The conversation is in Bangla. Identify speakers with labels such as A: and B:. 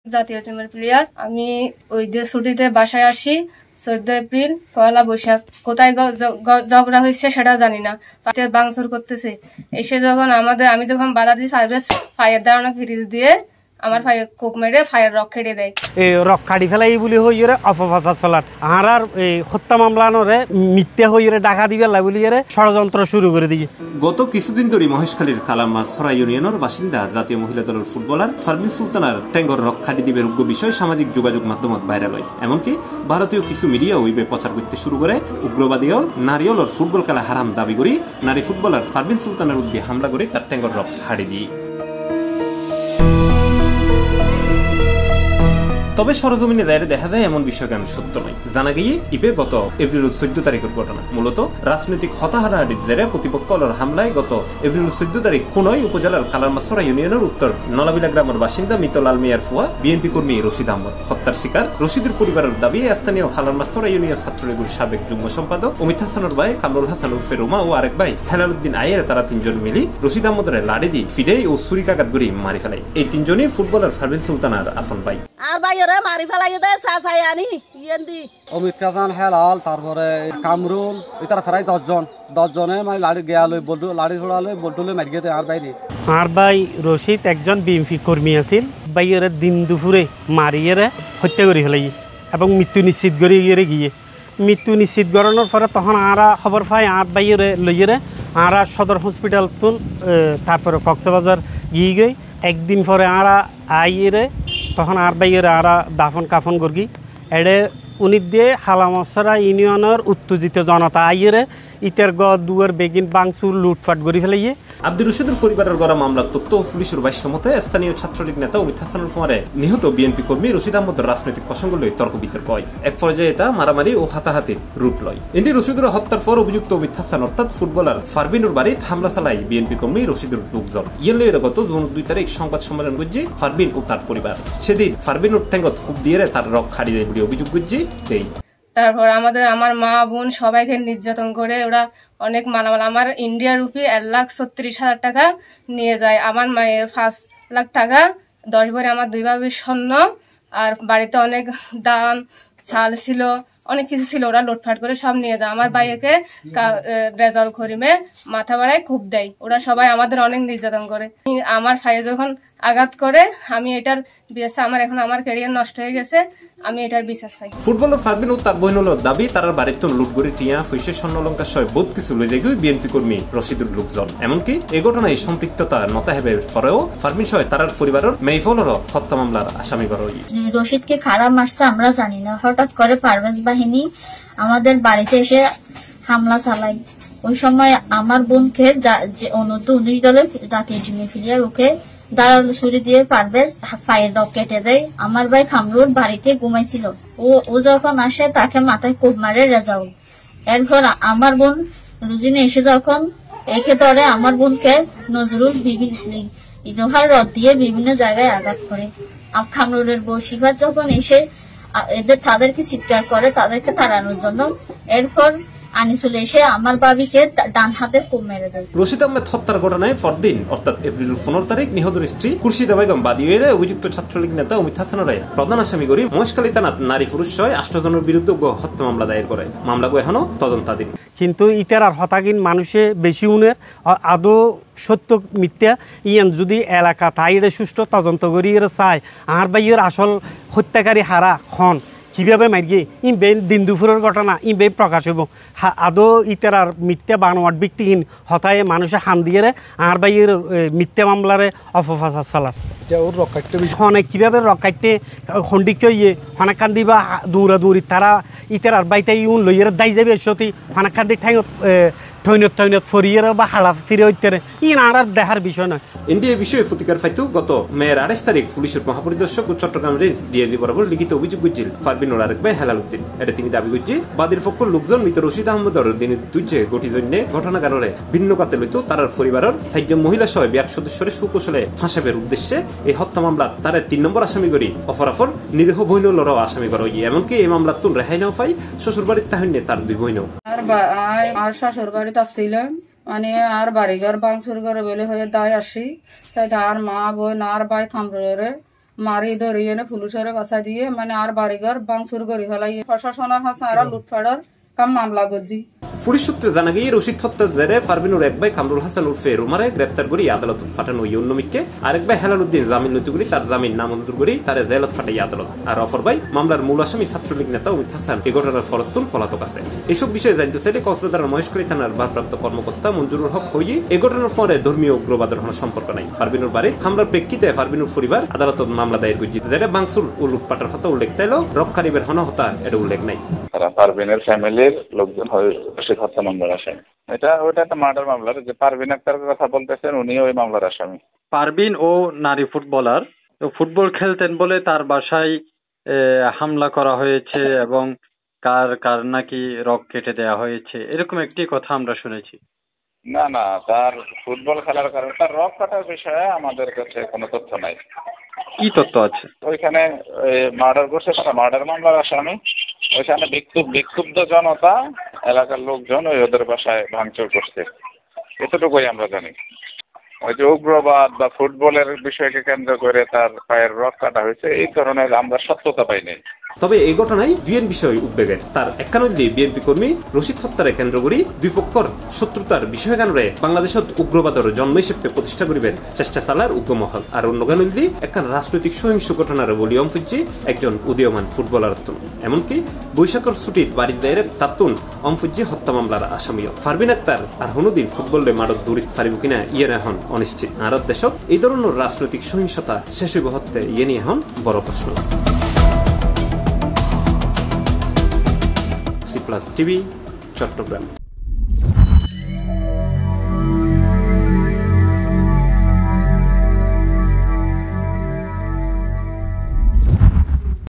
A: জাতীয় টিমের প্লেয়ার। আমি ওই যে ছুটিতে বাসায় আসি 14 এপ্রিল, পয়লা বৈশাখ। কোথায় ঝগড়া হয়েছে সেটা জানি না, ভাঙচুর করতেছে। এসে যখন আমি যখন বাধা দিই, ফায়ার দেওয়ানো গ্রিজ দিয়ে আমার ফায়ার কোপ মেরে ফায়ার রক কেটে দেয়।
B: এই রক কাটি ফেলাই বলি হইরে অপপ্রচার চলার আর এই হত্যা মামলানরে মিথ্যা হইরে ডাকা দিবেলা বলিরে ষড়যন্ত্র শুরু করে দিয়ে।
C: গত কিছুদিন ধরে মহেশখালীর কালামারছড়া ইউনিয়নের বাসিন্দা জাতীয় মহিলা দলের ফুটবলার ফারবিন সুলতানার ট্যাঙ্গর রক খাটি দিবের উগ্র বিষয় সামাজিক যোগাযোগ মাধ্যমত ভাইরাল হয়। এমনকি ভারতীয় কিছু মিডিয়া ওইবে প্রচার করতে শুরু করে উগ্রবাদী নারীয়লর ফুটবল খেলা হারাম দাবি করি নারী ফুটবলার ফারবিন সুলতানের উদ্দে হামলা করে তার ট্যাঙ্গর রক হাড়ি দিয়ে। তবে সরজমিনে দায়ের দেখা যায় এমন বিষয় কেন সত্য নয়। জানা গিয়ে ইবে গত এপ্রিল 14 তারিখের ঘটনা। মূলত রাজনৈতিক হতাহারাহাটির জেরে প্রতিপক্ষের হামলায় গত এপ্রিল 14 তারিখ কোনই উপজেলার কালারমাছড়া ইউনিয়নের উত্তর নলাবিলা গ্রামের বাসিন্দা মিতলাল মিয়ার ফুয়া বিএনপি কর্মী রশিদ আহমদ হত্যার শিকার। রশিদের পরিবারের দাবি স্থানীয় কালারমাছড়া ইউনিয়ন ছাত্রলীগের সাবেক যুগ্ম সম্পাদক অমিত হাসানের ভাই কামরুল হাসান উর্ফে রুমা ও আরেক ভাই হেলালুদ্দিন আয়ের তারা তিনজন মিলি রশিদ আহমদের লাড়ি দিয়ে ফিডে ও ছুরিকাঘাত করে মারি ফেলায়। এই তিনজনই ফুটবলার ফারবিন সুলতানার আপন ভাই।
D: মারি ফেলাই আনি
E: অমিত হাসান হেলাল তারপরে কামরুল এটার ফেরাই 10 জনে মানে লাড়ি গিয়া লই বল্টু লাড়ি ছোড়া লই বল্টু লই মারি গেতে আর বাইরে।
B: আর ভাই রশিদ একজন বিএনপি কর্মী আছিল। বাইরে দিন দুপুরে মারিয়ে হত্যা করে ফেলাই এবং মৃত্যু নিশ্চিত করে গিয়ে মৃত্যু নিশ্চিত করানোর পরে তখন আরা খবর পাই আর বাইরে লইয়ে আরা সদর হসপিটাল তুল তারপরে কক্সবাজার গিয়ে একদিন পরে আরা আইয়ে তখন আর বাইরে আরা দাফন কাফন করি এডে উনি দিয়ে কালারমাছড়া ইউনিয়নের উত্তেজিত জনতা আইয়ে ইতের দুয়ার বেগিন বাংসুর লুটফাট করে ফেলাইয়ে।
C: আব্দুর রশিদের পরিবারের গড়া মামলার তথ্য পুলিশের ভাষ্য মতে স্থানীয় ছাত্রলীগ নেতা অমিত হাসানের ফোনে নিহত বিএনপি কর্মী রশিদ আহমদের রাজনৈতিক প্রসঙ্গ লই তর্ক বিতর্ক হয়। এক পর্যায়ে এটা মারামারি ও হাতাহাতির রূপ লয়। এটি রশিদের হত্যার পর অভিযুক্ত অমিত হাসান অর্থাৎ ফুটবলার ফারবিনুর বাড়িতে হামলা চালায় বিএনপি কর্মী রশিদের লোকজন। ইয়েলে গত জুন 2 তারিখ সংবাদ সম্মেলন করছে ফারবিন ও তার পরিবার। সেদিন ফারবিনুর ঠেঙ্গত খুব দিয়ে তার রক হারি দেয় বলে অভিযোগ করছে।
A: তারপর আমার মা বোন সবাইকে নির্যাতন করে ওরা অনেক মালামাল আমার ইন্ডিয়া রুপি 1,36,000 টাকা নিয়ে যায়। আমার মায়ের 5 লাখ টাকা 10 ভরি আমার 2 ভাবির স্বর্ণ আর বাড়িতে অনেক দান ছাল ছিল অনেক কিছু ছিল ওরা লুটফাট করে সব নিয়ে যায়। আমার ভাইকে রেজাল করিমে মাথা বাড়ায় খুব দেয়। ওরা সবাই আমাদের অনেক নির্যাতন করে। আমার ভাই যখন আঘাত করে আমি এটার বিচার আমার ক্যারিয়ার নষ্ট হয়ে গেছে, আমি এটার বিচার চাই।
C: ফুটবলার ফারবিন ও তার বোনের দাবি তার বাড়িতে লুটগড়ি টিয়া পয়সা স্বর্ণলঙ্কার সহ বহুত কিছু লয়ে যায় বিএনপি কর্মী রশিদুর লোকজন। এমনকি এই ঘটনায় সম্পৃক্ততা নতাহেবের পরেও ফারবিন সহ তার পরিবারের মেইফলেরও হত্যা মামলার আসামি করা হয়।
F: রশিদকে খারাপ মারছে আমরা জানি না, হঠাৎ করে পারভেজ বাহিনী আমাদের বাড়িতে এসে হামলা চালায়। ওই সময় আমার বোনকে অনূর্ধ্ব-19 দলের জাতীয় টিমের প্লেয়ার ওকে দাঁড়ালো ছুরি দিয়ে পারভেজ ফায়ার রক কেটে দেয়। আমার ভাই কামরুল বাড়িতে ঘুমাইছিল, ও যখন আসে তাকে মাথায় কোপ মারে রেজাউল। এরপর আমার বোন রুজিনে এসে যখন একে ধরে আমার বোনকে নজরুল লোহার রড দিয়ে বিভিন্ন জায়গায় আঘাত করে। কামরুলের বউ শিফাত যখন এসে তাদেরকে চিৎকার করে তাদেরকে তাড়ানোর জন্য, এরপর আনিসুল এসে আমার বাবিকে ডান হাতে কোপ মেরে দেয়।
C: রশিদ আহমেদ হত্যার ঘটনায় পরদিন অর্থাৎ এপ্রিল 15 তারিখ নিহতের স্ত্রী খুরশিদা বেগম বাদী হয়ে অভিযুক্ত ছাত্রলীগ নেতা অমিত হাসানের প্রধান আসামি করে মহেশখালী থানাত নারী পুরুষ সহ 8 জনের বিরুদ্ধে হত্যা মামলা দায়ের করে। মামলাকে এখনো তদন্তাধীন।
B: কিন্তু ইতার আর হতাগিন মানুষে বেশি উনের আদৌ সত্য মিথ্যা ইয়ান যদি এলাকা তাইরে সুষ্ঠু তদন্ত করি চায় আর বাইয়ের আসল হত্যাকারী হারা খন কিভাবে মারিয়ে বেন দিন দুপুরের ঘটনা বেন প্রকাশ হইব। আদৌ ইতার আর মিথ্যা বানোয়াট ব্যক্তিহীন হতায় মানুষে হান দিয়ে আর বাইয়ের মিথ্যা মামলারে অপপ্রচার চালার অনেক কিভাবে রকাইতে খন্ডিক ইয়ে অনেক কান্দি বা দৌড়ি তারা ইতার আর বাইতে ইউন লইয়ের দাই যাবে সতী অনেক কান্দি ঠাইত টৈনত ফরিয়ে বা হালা ফিরে হইতে আর দেখার বিষয় নয়।
C: ইন্ডিয়া বিষয়ে প্রতিকার পাইতো গত মেয়ের 28 তারিখ পুলিশের মহাপরিদর্শক ও চট্টগ্রাম রেঞ্জ ডিআইজি বরাবর লিখিত অভিযোগ করছিল ফারবিন ওর আরেক ভাই হেলালুদ্দিন। এটা তিনি দাবি করছে বাদীর পক্ষ লোকজন মৃত রশিদ আহমদের দিনের দুইজে গটি জন্য ঘটনা কারণে ভিন্ন কাতে লইতো তার পরিবারের 4 জন মহিলা সহ 1 সদস্যের সুকৌশলে ফাঁসাবের উদ্দেশ্যে এই হত্যা মামলা তার 3 নম্বর আসামি করি অপরাফর নিরীহ বইনলরাও আসামি করা হয়। এমনকি এই মামলা তুল রেহাই নাও পাই শ্বশুর বাড়ির তাহলে তার 2 বইন
G: আর শ্বশুর বাড়িতে আসছিলেন মানে আর বাড়িঘর ভাঙচুর করে বলে হয়ে দায় আসি আর মা বোন আর ভাই কামরুলের মারি ধরিয়ে পুলিশের কথা দিয়ে মানে আর বাড়িঘর ভাঙচুর করে ফেলাই প্রশাসনের হাতে আর লুটফাড়ার কাম মামলা করছি।
C: পুলিশ সূত্রে জানা গিয়ে রশিদ হত্যার জেরে ফারবিনুর এক ভাই কামরুল হাসান উর্ফে রুমারে গ্রেপ্তার করে আদালত ফাটানো ইউনমিককে, আরেক ভাই হেলাল উদ্দিন জামিন নথিগুলি তার জামিন নামঞ্জুর করে তার জেলত ফাটাই আদালত। আর অপর ভাই মামলার মূল আসামি ছাত্রলীগ নেতা অমিত হাসান এই ঘটনার ফরতুন পলাতক আছে। এইসব বিষয়ে জানতে চাইলে কক্সবাজারের মহেশখালী থানার ভারপ্রাপ্ত কর্মকর্তা মঞ্জুরুল হক হইয়ে এই ঘটনার পরে ধর্মীয় উগ্রবাদের কোনো সম্পর্ক নাই। ফারবিনুর বাড়ি হামলার প্রেক্ষিতে ফারবিনুর পরিবার আদালতত মামলা দায়ের করছে, যেটা ভাঙচুর ও লুটপাটের কথা উল্লেখ তাইলেও রক্ষারিবের হতা এটা উল্লেখ নাই।
H: পারভিনের ফ্যামিলির লোকজন রশিদ হত্যা মামলার আসামি। ওটা একটা মার্ডার মামলার, যে পারভিন আক্তার কথা বলতেছেন উনি ওই মামলার আসামি।
I: পারভিন ও নারী ফুটবলার, ফুটবল খেলতেন বলে তার বাসায় হামলা করা হয়েছে এবং কার কার নাকি রক কেটে দেওয়া হয়েছে, এরকম একটি কথা আমরা শুনেছি।
H: না না, তার ফুটবল খেলার কারণে তার রক কাটার বিষয়ে আমাদের কাছে কোনো তথ্য নাই।
I: কি তথ্য আছে? ওইখানে
H: মার্ডার করছে, তারা মার্ডার মামলার আসামি। ওইখানে বিক্ষুব্ধ জনতা, এলাকার লোকজন ওদের বাসায় ভাঙচুর করছে, এতটুকুই আমরা জানি। ওই যে উগ্রবাদ বা ফুটবলের বিষয়কে কেন্দ্র করে তার পায়ের রক কাটা হয়েছে, এই ধরনের আমরা সত্যতা পাই নাই।
C: তবে এই ঘটনায় দুইয়ের বিষয় উদ্বেগের। তার একানব্বই বিএনপি কর্মী রশিদ হত্যারে কেন্দ্র করি দুই পক্ষর শত্রুতার বিষয় গানরে বাংলাদেশত উগ্রবাদের জন্ম হিসেবে প্রতিষ্ঠা করিবেন চেষ্টা চালার উগ্রমহল। আর অন্য গান দি একখান রাজনৈতিক সহিংস ঘটনার বলি অম্ফুজি একজন উদীয়মান ফুটবলার। এমনকি বৈশাখের ছুটির বাড়ির দায়ের তাতুন অম্ফুজি হত্যা মামলার আসামিও। ফারবিন আক্তার আর হনুদিন ফুটবলে মারত দূরিত পারিব কিনা ইয়ে এখন অনিশ্চিত। আর দেশত এই ধরনের রাজনৈতিক সহিংসতা শেষ হইব হতে ইয়ে নিয়ে এখন বড় প্রশ্ন। C+ TV, Chittagong.